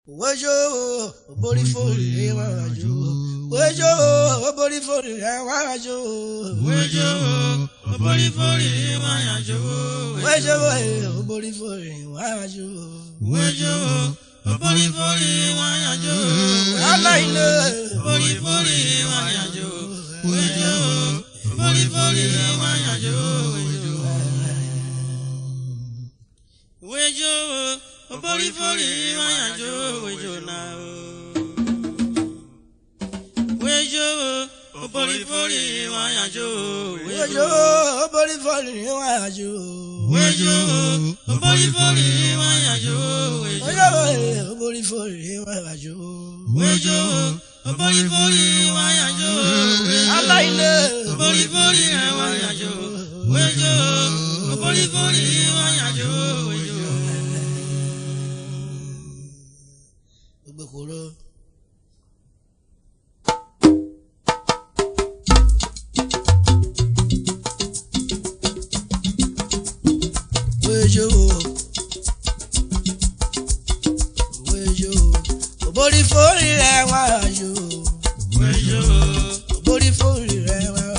Wejovwo, body for the Wejovwo. Wejovwo, body for the Wejovwo. Wejovwo, body for the Wejovwo. Wejovwo, body for the Wejovwo. Wejovwo, body for the Wejovwo. I like the body for the Wejovwo. Wejovwo, body for the Wejovwo. Wejovwo, body for the Wejovwo. Wejovwo, body for the Wejovwo. Wejovwo, body for the Wejovwo. Wejovwo, body for the Wejovwo. Wejovwo, body for the Wejovwo. Wejovwo, body for the Wejovwo. I like the body for the Wejovwo. Wejovwo, body for the Wejovwo. Ubekoro. Wejovwo, Wejovwo, body for the Wejovwo. Wejovwo, Body for the Wejovwo.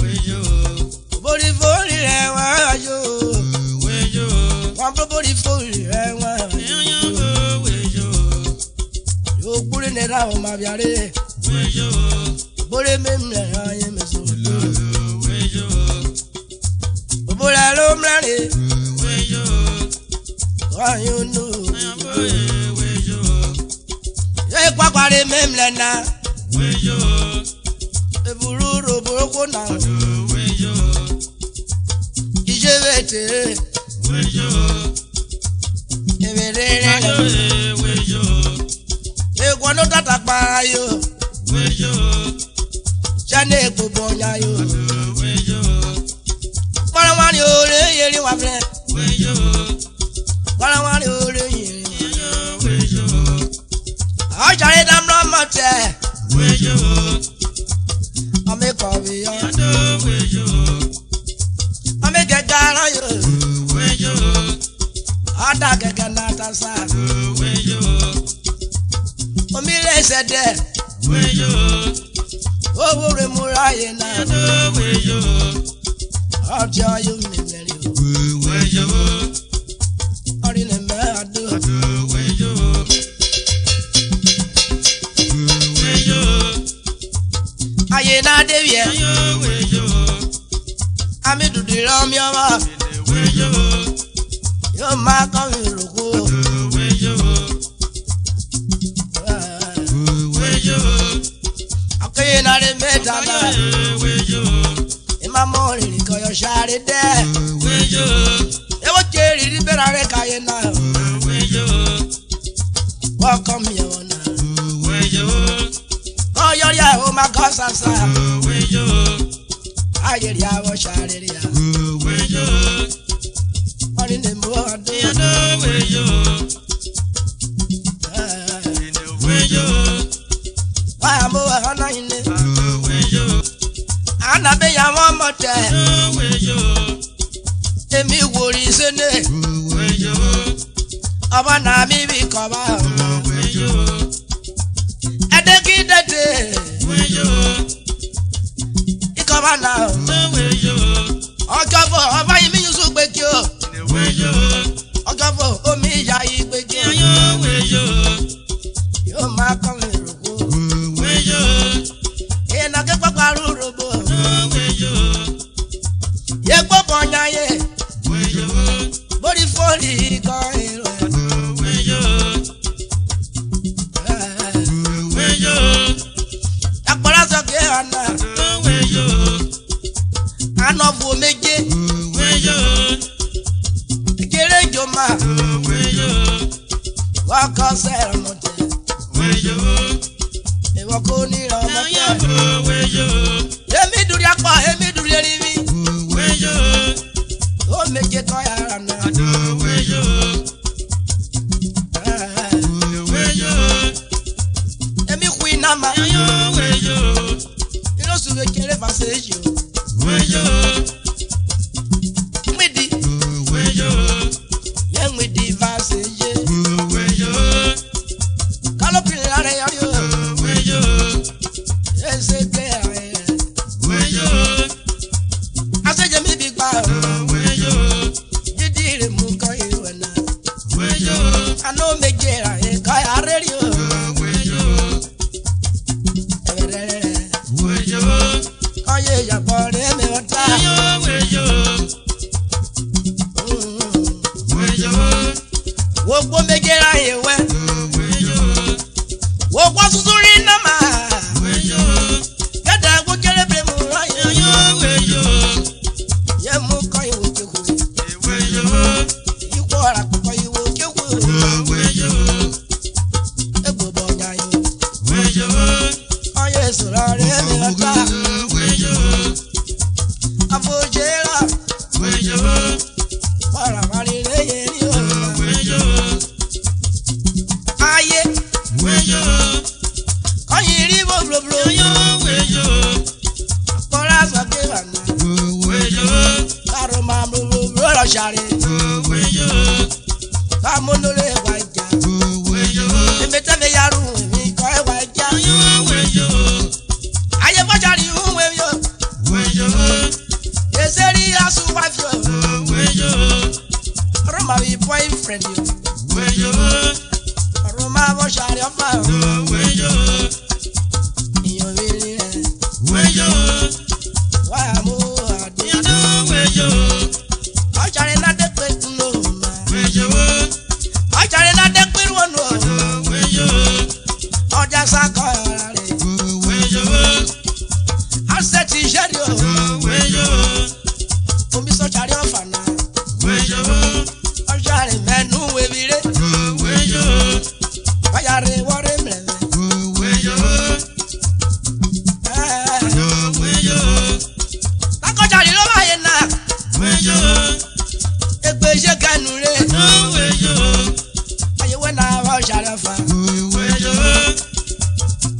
Wejovwo, Body for the Wejovwo. Wejovwo, One body for the Wejovwo. Wejovwo, Yo put it down, my baby. Wejovwo, Body me, I am so. Wejovwo, Body I love me. Wejovwo, Why you know? Wejovwo, Hey, Quaquare Memlana. Wejovwo, The Bururo Boko now. Wejovwo, Ijevete. Wejovwo, Every Wejovwo, they want to attack by you. Wejovwo, Jane Bobonya you. Wejovwo, But I want you, you have it. Wejovwo, But I want you. Wejovwo, I tried them not much. Wejovwo, I make coffee. Wejovwo, I make a guy. Wejovwo, I take a ganata. Wejovwo, Omile said that. Wejovwo, Oh, Remurayana. Wejovwo, I'll tell you, Wejovwo, or in a mad. Wejovwo, Wejovwo, I ain't not there yet. Wejovwo, I'm into the rum, your Wejovwo, your mark on your logo. Wejovwo, Wejovwo, I can't not admit that. Wejovwo, In my morning, because you're shouted there. Wejovwo, They were carried in better now. Wejovwo, Welcome, your now. Wejovwo, Oh, you're oh my God, Sasa. Wejovwo, I hear you was shouted here. Wejovwo, Or in the morning. Wejovwo, Wejovwo, Why am I in it? Wejovwo, And I be a one more time. Wejovwo, Tell me what is in it. Wejovwo, Abana me be cover. Wejovwo, And they get that day. Wejovwo, It cover now. Wejovwo, I'll cover. I'll buy me you so quick. Wejovwo, I'll cover. Oh, me, I quick. Wejovwo, You're my coming. Wejovwo, And I get Papa Urhobo. Wejovwo, Yeah, Papa Naye. Wejovwo, Body for the coin. Wejovwo, Wejovwo, Akbaraza Gana. Wejovwo, I know for me. Wejovwo, Get your ma. Wejovwo, Walk on ceremony. Wejovwo, They walk on it on my Wejovwo, Let me do your part. Let me do your living. Wejovwo, Don't make it clear. Wejovwo, Wejovwo, Let me queen number. Wejovwo, You know, so we can't ever say you. Wejovwo, With the Wejovwo, young with the verse. Wejovwo, no mejera e kai arrerio. Wejovwo. Aye ya pore me ota. Wejovwo. Wo gbo mejera e we. Wo gbo susuri na ma. Kada go kere bre mu aye. Ye mu kai wo ke ku. Iko ara ko kai wo ke ku. E bo bo nya yo. Aye sura re me ota. Afojera. Para mari re ye ni o. Aye. Aye ri bo blo blo. Para sa ke bana. Karo ma blo blo lo share. Ka mo no le wa ja. E meta me yaru mi ko e wa ja. Aye bo jari hu we yo. E seri asu wife yo. Roma bi boyfriend yo. Roma bo share of my. Iyo vili. Wa mo adi. O share na de pe no ma. O share na de pe won no. O ja sa ko ara re. Asset share yo. Omi so share of na. O share menu we bi re. Ayare wore mle. Tako jari lo baye na. Egbe je kanu re. Aye we na wa share fa.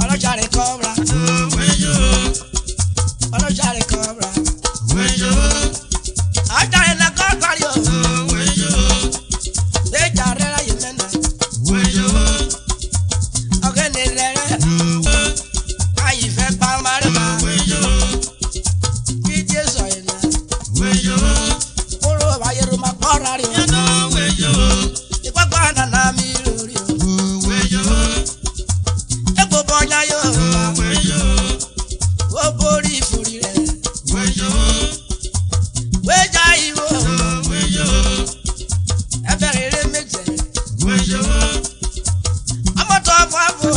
Olo share cobra. Olo share cobra. Ajare na ko kwario. De jare la yemena. Ogene lere. Ayi fe pa mare ba. Ki Jesu ina. Oro ba yero ma korari o. Ipa na na mi lori o. Egbo bonya yo. O bori fori re. Weja iwo. Ebere re meje. Amo to afo.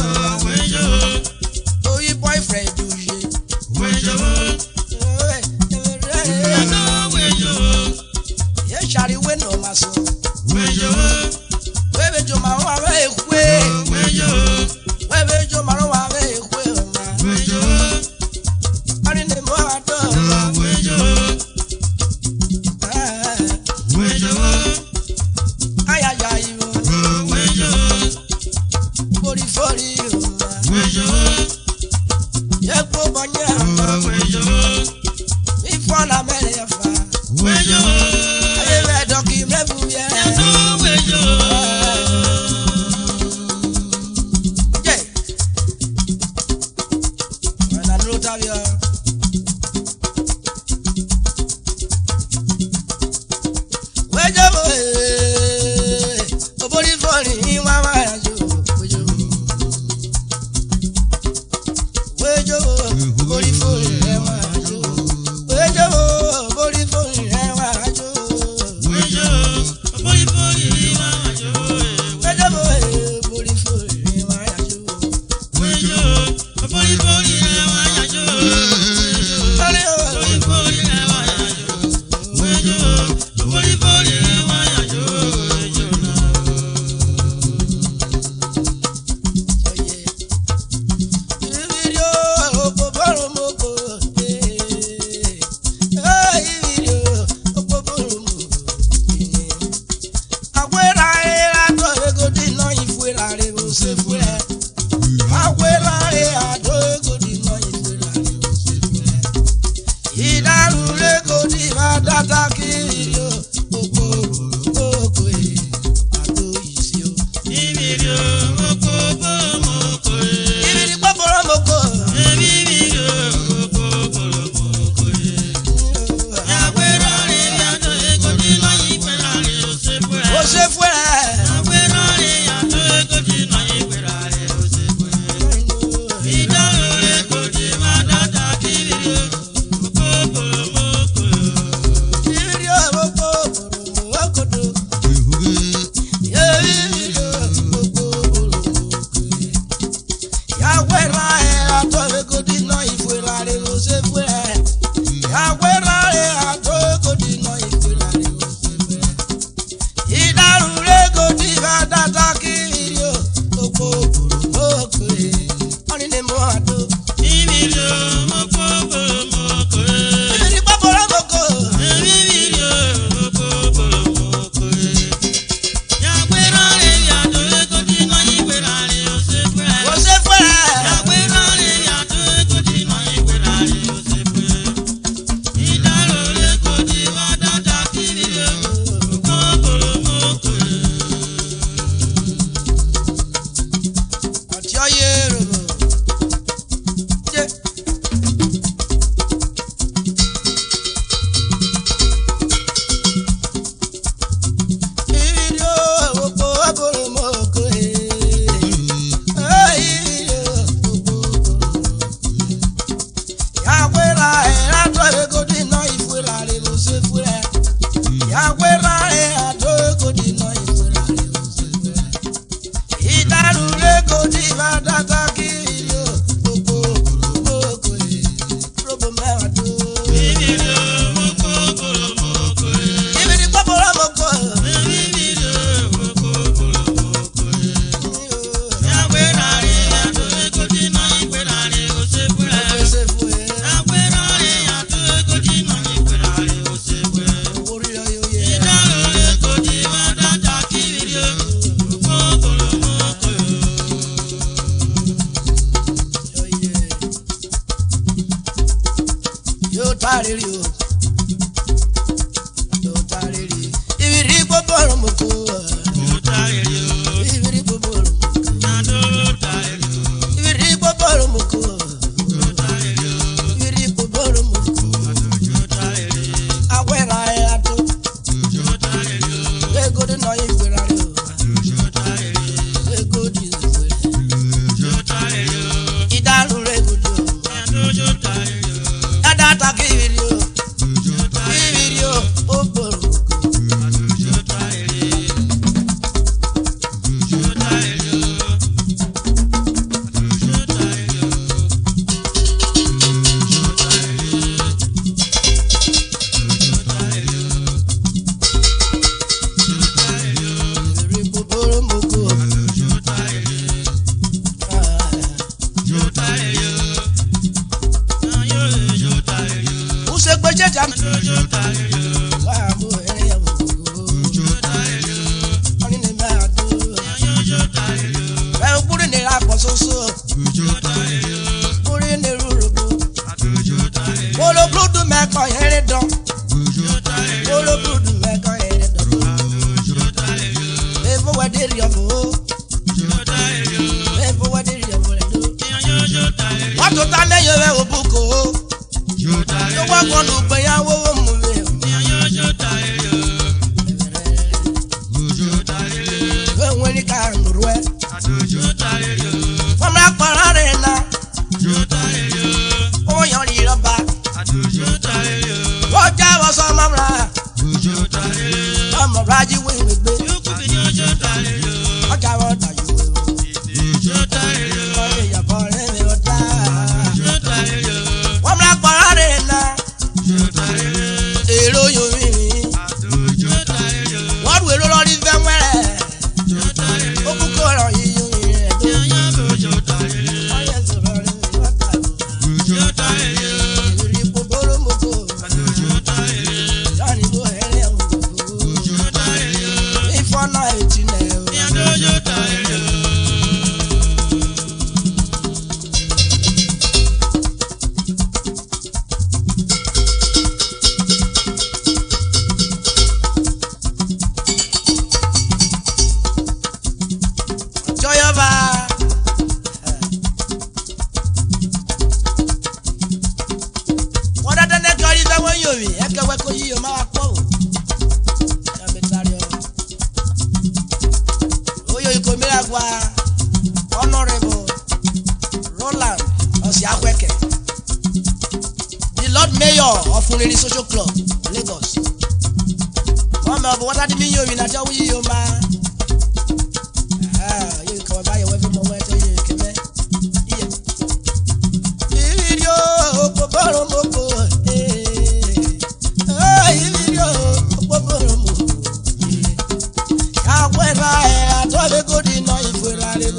Oyi boyfriend do ye. Ye shari we no maso. Webe jo ma wa we ekwe. Webe jo ma wa we ekwe ma. Ari ne mo ato. Aya ya iwo. Bori fori o. Ye po bonya. Ifo na mere ya fa. Aye we doki mrebu ye. Yeah. When I know Tavia. Wejovwo. Obori fori wa wa jo. Wejovwo. Obori fori wa jo. Wejovwo. Obori fori wa jo. Wejovwo. Obori fori wa jo. Wejovwo. Obori fori wa jo.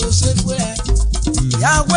Go ṣe fún ẹ. Ìyàwó